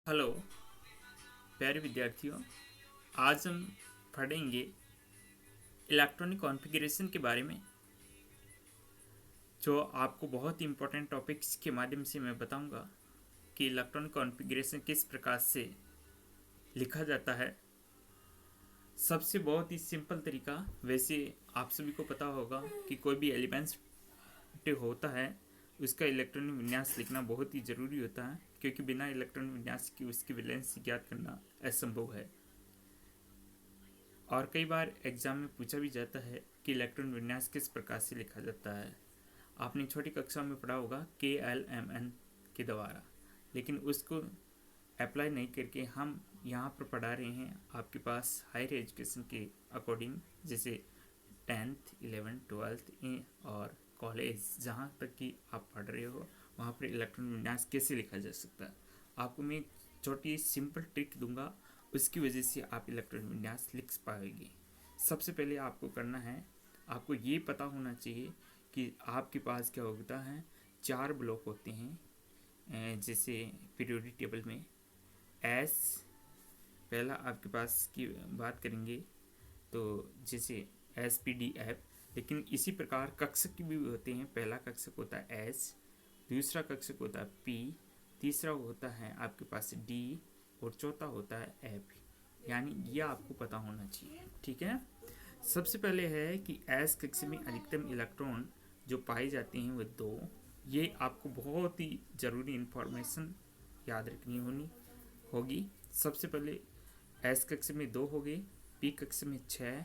Hello प्यारे विद्यार्थियों, आज हम पढ़ेंगे इलेक्ट्रॉनिक कॉन्फ़िगरेशन के बारे में, जो आपको बहुत ही इम्पोर्टेंट टॉपिक्स के माध्यम से मैं बताऊंगा कि इलेक्ट्रॉनिक कॉन्फ़िगरेशन किस प्रकार से लिखा जाता है। सबसे बहुत ही सिंपल तरीका, वैसे आप सभी को पता होगा कि कोई भी एलिमेंट्स होता है उसका इलेक्ट्रॉनिक विन्यास लिखना बहुत ही ज़रूरी होता है, क्योंकि बिना इलेक्ट्रॉनिक विन्यास की उसकी वैलेंसी ज्ञात करना असंभव है। और कई बार एग्जाम में पूछा भी जाता है कि इलेक्ट्रॉन विन्यास किस प्रकार से लिखा जाता है। आपने छोटी कक्षा में पढ़ा होगा KLMN के द्वारा, लेकिन उसको अप्लाई नहीं करके हम यहाँ पर पढ़ा रहे हैं आपके पास हायर एजुकेशन के अकॉर्डिंग, जैसे 10th 11th 12th और कॉलेज जहाँ तक कि आप पढ़ रहे हो वहाँ पर इलेक्ट्रॉन विन्यास कैसे लिखा जा सकता है। आपको मैं छोटी सिंपल ट्रिक दूंगा, उसकी वजह से आप इलेक्ट्रॉन विन्यास लिख पाएंगे। सबसे पहले आपको करना है, आपको ये पता होना चाहिए कि आपके पास क्या होता है। 4 ब्लॉक होते हैं, जैसे पीरियोडिक टेबल में एस, पहला आपके पास की बात करेंगे तो जैसे SPDF, लेकिन इसी प्रकार कक्षक भी होते हैं। पहला कक्षक होता है S, दूसरा कक्षक होता है P, तीसरा होता है आपके पास D और चौथा होता है F। यानी ये आपको पता होना चाहिए, ठीक है। सबसे पहले है कि S कक्षक में अधिकतम इलेक्ट्रॉन जो पाए जाते हैं वो 2। ये आपको बहुत ही ज़रूरी इंफॉर्मेशन याद रखनी होगी। सबसे पहले S कक्षक में 2 हो गए, P कक्षक में 6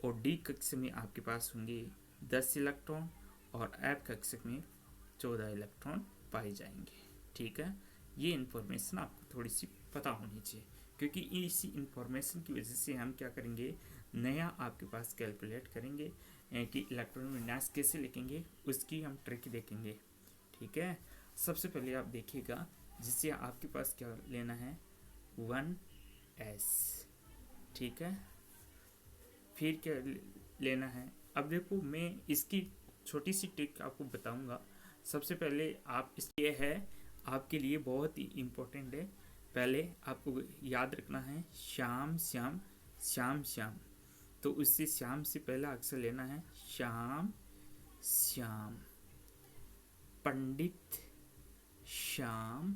और D कक्षक में आपके पास होंगे 10 इलेक्ट्रॉन और F कक्षक में 14 इलेक्ट्रॉन पाए जाएंगे, ठीक है। ये इन्फॉर्मेशन आपको थोड़ी सी पता होनी चाहिए, क्योंकि इसी इन्फॉर्मेशन की वजह से हम क्या करेंगे, नया आपके पास कैलकुलेट करेंगे कि इलेक्ट्रॉन विन्यास कैसे लिखेंगे, उसकी हम ट्रिक देखेंगे, ठीक है। सबसे पहले आप देखिएगा, जिससे आपके पास क्या लेना है 1s, ठीक है। फिर क्या लेना है, अब देखो मैं इसकी छोटी सी ट्रिक आपको बताऊंगा। सबसे पहले आप ये है आपके लिए बहुत ही इम्पोर्टेंट है। पहले आपको याद रखना है श्याम श्याम श्याम श्याम, तो उससे श्याम से पहला अक्षर लेना है श्याम श्याम, पंडित श्याम,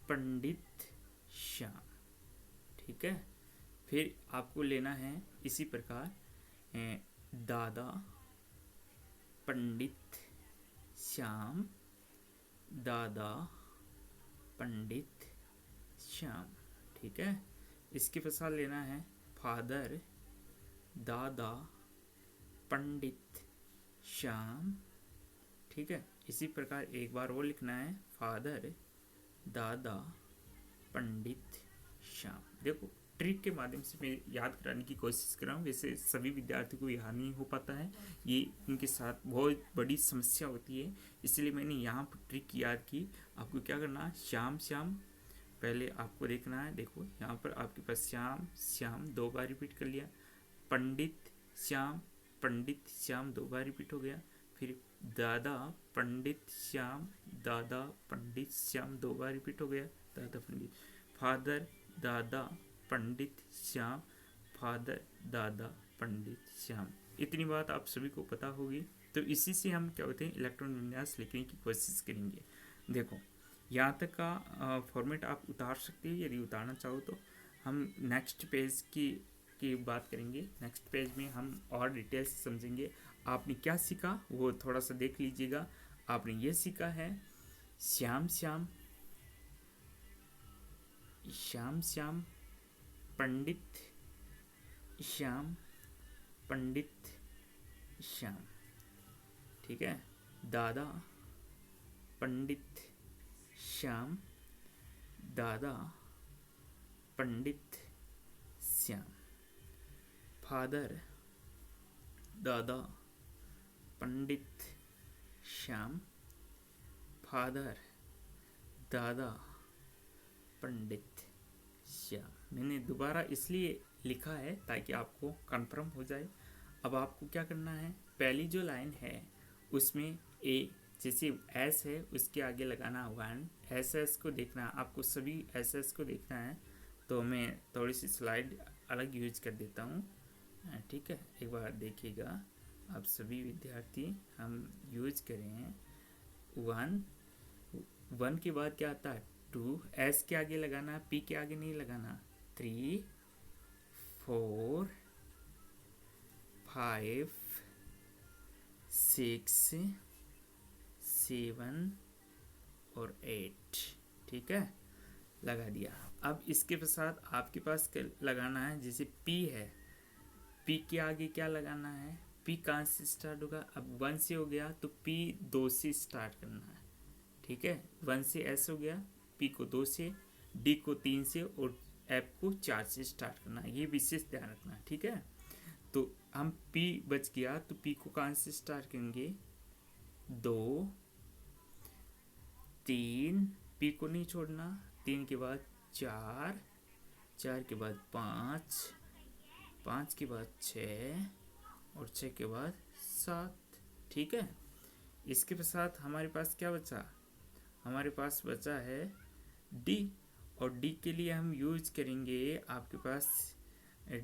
पंडित श्याम, ठीक है। फिर आपको लेना है इसी प्रकार दादा पंडित श्याम, दादा पंडित श्याम, ठीक है। इसके पश्चात लेना है फादर दादा पंडित श्याम, ठीक है। इसी प्रकार एक बार वो लिखना है फादर दादा पंडित श्याम। देखो ट्रिक के माध्यम से मैं याद कराने की कोशिश कर रहा हूँ, वैसे सभी विद्यार्थियों को यहाँ नहीं हो पाता है, ये उनके साथ बहुत बड़ी समस्या होती है, इसलिए मैंने यहाँ पर ट्रिक याद की। आपको क्या करना है, श्याम श्याम पहले आपको देखना है, देखो यहाँ पर आपके पास श्याम श्याम 2 बार रिपीट कर लिया, पंडित श्याम पंडित श्याम 2 बार रिपीट हो गया, फिर दादा पंडित श्याम दादा पंडित श्याम 2 बार रिपीट हो गया, दादा पंडित, फादर दादा पंडित श्याम, फादर दादा पंडित श्याम। इतनी बात आप सभी को पता होगी। तो इसी से हम क्या होते हैं इलेक्ट्रॉन विन्यास लिखने की कोशिश करेंगे। देखो यहाँ तक का फॉर्मेट आप उतार सकते हो, यदि उतारना चाहो तो। हम नेक्स्ट पेज की बात करेंगे, नेक्स्ट पेज में हम और डिटेल्स समझेंगे। आपने क्या सीखा वो थोड़ा सा देख लीजिएगा। आपने ये सीखा है श्याम श्याम श्याम श्याम, पंडित श्याम पंडित श्याम, ठीक है। दादा पंडित श्याम दादा पंडित श्याम, फादर दादा पंडित श्याम, फादर दादा पंडित श्याम। मैंने दोबारा इसलिए लिखा है ताकि आपको कंफर्म हो जाए। अब आपको क्या करना है, पहली जो लाइन है उसमें A जैसे एस है उसके आगे लगाना 1, एस को देखना, आपको सभी एस को देखना है, तो मैं थोड़ी सी स्लाइड अलग यूज कर देता हूँ। ठीक है, एक बार देखिएगा आप सभी विद्यार्थी, हम यूज करें 1 के बाद क्या आता है 2, एस के आगे लगाना, पी के आगे नहीं लगाना, 3 4 5 6 7 और 8। ठीक है, लगा दिया। अब इसके साथ आपके पास लगाना है, जैसे P है, P के आगे क्या लगाना है, P कहाँ से स्टार्ट होगा, अब 1 से हो गया तो P 2 से स्टार्ट करना है। ठीक है, 1 से S हो गया, P को 2 से, D को 3 से और F को 4 से स्टार्ट करना है, ये विशेष ध्यान रखना है। ठीक है, तो हम P बच गया तो P को कहाँ से स्टार्ट करेंगे, 2 3, P को नहीं छोड़ना, 3 के बाद 4, 4 के बाद 5, 5 के बाद 6 और 6 के बाद 7। ठीक है, इसके साथ हमारे पास क्या बचा, हमारे पास बचा है D, और D के लिए हम यूज करेंगे, आपके पास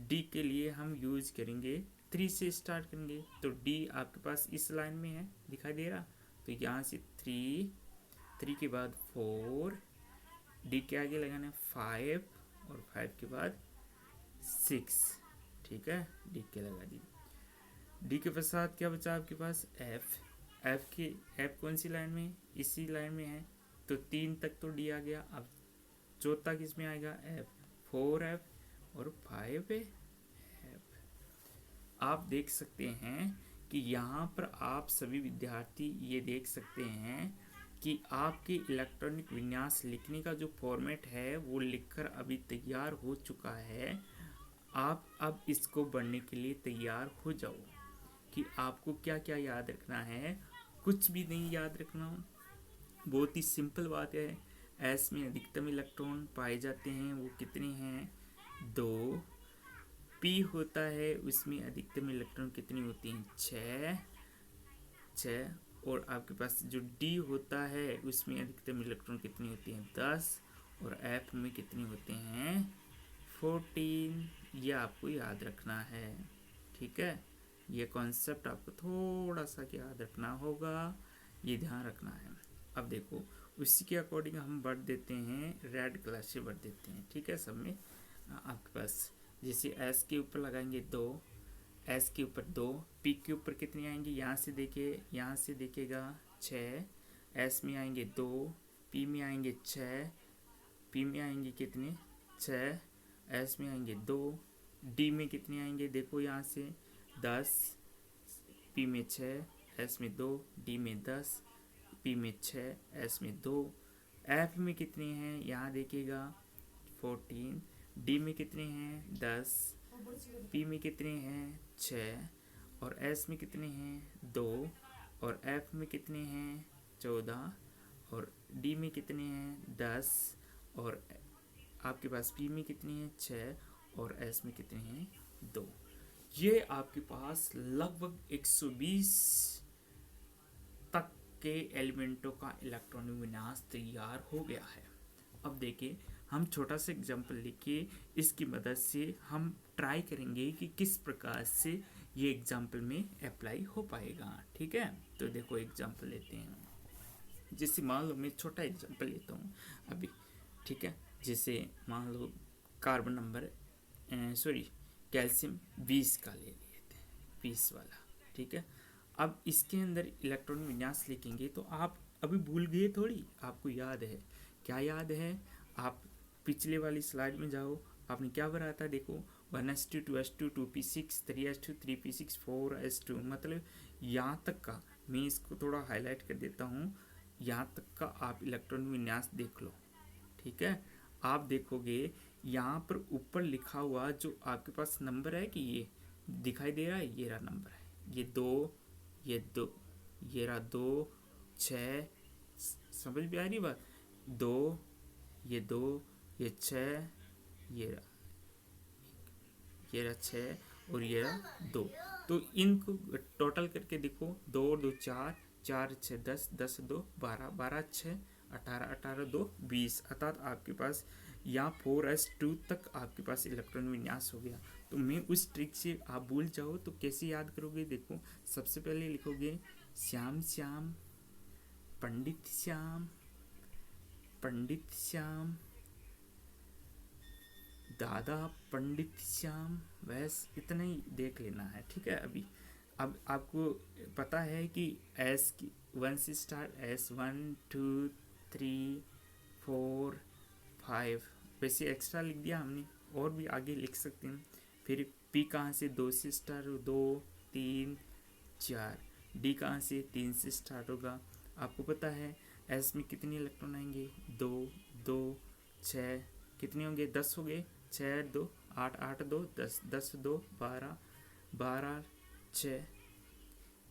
D के लिए हम यूज करेंगे 3 से स्टार्ट करेंगे, तो D आपके पास इस लाइन में है, दिखाई दे रहा, तो यहाँ से 3 के बाद 4, D के आगे लगाना 5 और 5 के बाद 6। ठीक है, D के लगा दी। D के पश्चात क्या बचा आपके पास, F कौन सी लाइन में, इसी लाइन में है, तो 3 तक तो D आ गया। अब चौथा किस में आएगा, F, 4F और 5F। आप देख सकते हैं कि यहाँ पर आप सभी विद्यार्थी ये देख सकते हैं कि आपके इलेक्ट्रॉनिक विन्यास लिखने का जो फॉर्मेट है वो लिखकर अभी तैयार हो चुका है। आप अब इसको पढ़ने के लिए तैयार हो जाओ कि आपको क्या क्या याद रखना है। कुछ भी नहीं याद रखना, बहुत ही सिंपल बात है। एस में अधिकतम इलेक्ट्रॉन पाए जाते हैं, वो कितने हैं, 2। पी होता है, उसमें अधिकतम इलेक्ट्रॉन कितनी होती हैं, 6। और आपके पास जो डी होता है उसमें अधिकतम इलेक्ट्रॉन कितनी होती हैं, 10। और एफ में कितनी होते हैं, 14। ये आपको याद रखना है। ठीक है, ये कॉन्सेप्ट आपको थोड़ा सा याद रखना होगा, ये ध्यान रखना है। अब देखो उसी के अकॉर्डिंग हम बढ़ देते हैं, रेड कलर से बढ़ देते हैं। ठीक है, सब में आपके पास जैसे एस के ऊपर लगाएंगे 2, एस के ऊपर 2, पी के ऊपर कितनी आएंगी, यहाँ से देखिए, यहाँ से देखेगा 6, एस में आएंगे 2, पी में आएंगे 6, पी में आएंगे कितने, 6, एस में आएंगे 2, डी में कितने आएंगे, देखो यहाँ से 10, पी में 6, एस में 2, डी में 10, पी में 6, एस में 2, एफ में कितने हैं, यहाँ देखिएगा 14, डी में कितने हैं 10, पी में कितने हैं 6 और एस में कितने हैं 2 और एफ में कितने हैं 14 और डी में कितने हैं 10 और आपके पास पी में कितने हैं 6 और एस में कितने हैं 2। ये आपके पास लगभग 120 तक के एलिमेंटों का इलेक्ट्रॉनिक विन्यास तैयार हो गया है। अब देखिए हम छोटा सा एग्जाम्पल लेके इसकी मदद से हम ट्राई करेंगे कि किस प्रकार से ये एग्जाम्पल में अप्लाई हो पाएगा। ठीक है, तो देखो एग्जाम्पल लेते हैं, जैसे मान लो मैं छोटा एग्जाम्पल लेता हूँ अभी। ठीक है, जैसे मान लो कार्बन नंबर कैल्शियम 20 का ले लेते हैं, 20 वाला। ठीक है, अब इसके अंदर इलेक्ट्रॉन विन्यास लिखेंगे तो आप अभी भूल गए थोड़ी, आपको याद है, क्या याद है, आप पिछले वाली स्लाइड में जाओ, आपने क्या भरा था, देखो 1s2 2s2 2p6 3s2 3p6 4s2, मतलब यहाँ तक का मैं इसको थोड़ा हाईलाइट कर देता हूँ, यहाँ तक का आप इलेक्ट्रॉन विन्यास देख लो। ठीक है, आप देखोगे यहाँ पर ऊपर लिखा हुआ जो आपके पास नंबर है कि ये दिखाई दे रहा है, ये रहा नंबर है, ये 2, ये रहा 2, 6, समझ में आ रही बात, 2, ये 6, ये रहा 6 और ये रहा 2। तो इनको टोटल करके देखो, 2 और 2 4, 4 6 10, 10 2 12, 12 6 18, 18 2 20, अर्थात आपके पास यहाँ 4s2 तक आपके पास इलेक्ट्रॉन विन्यास हो गया। तो मैं उस ट्रिक से आप भूल जाओ तो कैसे याद करोगे, देखो सबसे पहले लिखोगे श्याम श्याम, पंडित श्याम, पंडित श्याम, दादा पंडित श्याम, बस इतना ही देख लेना है, ठीक है। अभी अब आपको पता है कि एस की 1 से स्टार्ट, S 1 2 3 4 5, वैसे एक्स्ट्रा लिख दिया हमने, और भी आगे लिख सकते हैं। फिर P कहाँ से 2 से स्टार्ट, 2 3 4, D कहाँ से 3 से स्टार्ट होगा। आपको पता है S में कितने इलेक्ट्रॉन आएंगे, 2 2 6, कितने होंगे 10 हो गए, 6 2 8, 8 2 10, 10 2 12, 12 6,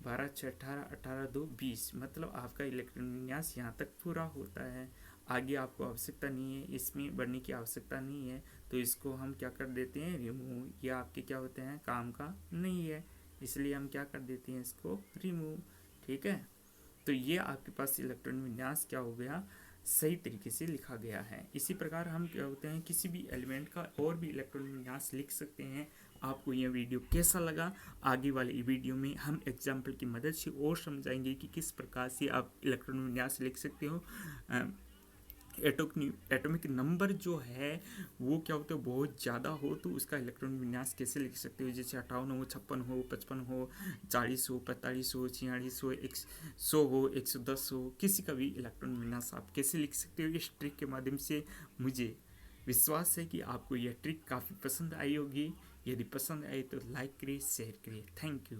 12 6 18, 18 2 20, मतलब आपका इलेक्ट्रॉन विन्यास यहाँ तक पूरा होता है। आगे आपको आवश्यकता नहीं है, इसमें बढ़ने की आवश्यकता नहीं है, तो इसको हम क्या कर देते हैं, रिमूव। ये आपके क्या होते हैं, काम का नहीं है, इसलिए हम क्या कर देते हैं, इसको रिमूव, ठीक है। तो ये आपके पास इलेक्ट्रॉन विन्यास क्या हो गया, सही तरीके से लिखा गया है। इसी प्रकार हम क्या होते हैं, किसी भी एलिमेंट का और भी इलेक्ट्रॉन विन्यास लिख सकते हैं। आपको यह वीडियो कैसा लगा, आगे वाले वीडियो में हम एग्जाम्पल की मदद से और समझाएंगे कि किस प्रकार से आप इलेक्ट्रॉन विन्यास लिख सकते हो। एटॉमिक नंबर जो है वो क्या होता है, बहुत ज़्यादा हो तो उसका इलेक्ट्रॉन विन्यास कैसे लिख सकते हो, जैसे 58 हो, 56 हो, 55 हो, 40 हो, 45 हो, 46 हो, 100 हो, 110 हो, किसी का भी इलेक्ट्रॉन विन्यास आप कैसे लिख सकते हो, इस ट्रिक के माध्यम से। मुझे विश्वास है कि आपको यह ट्रिक काफ़ी पसंद आई होगी। यदि पसंद आई तो लाइक करिए, शेयर करिए। Thank you.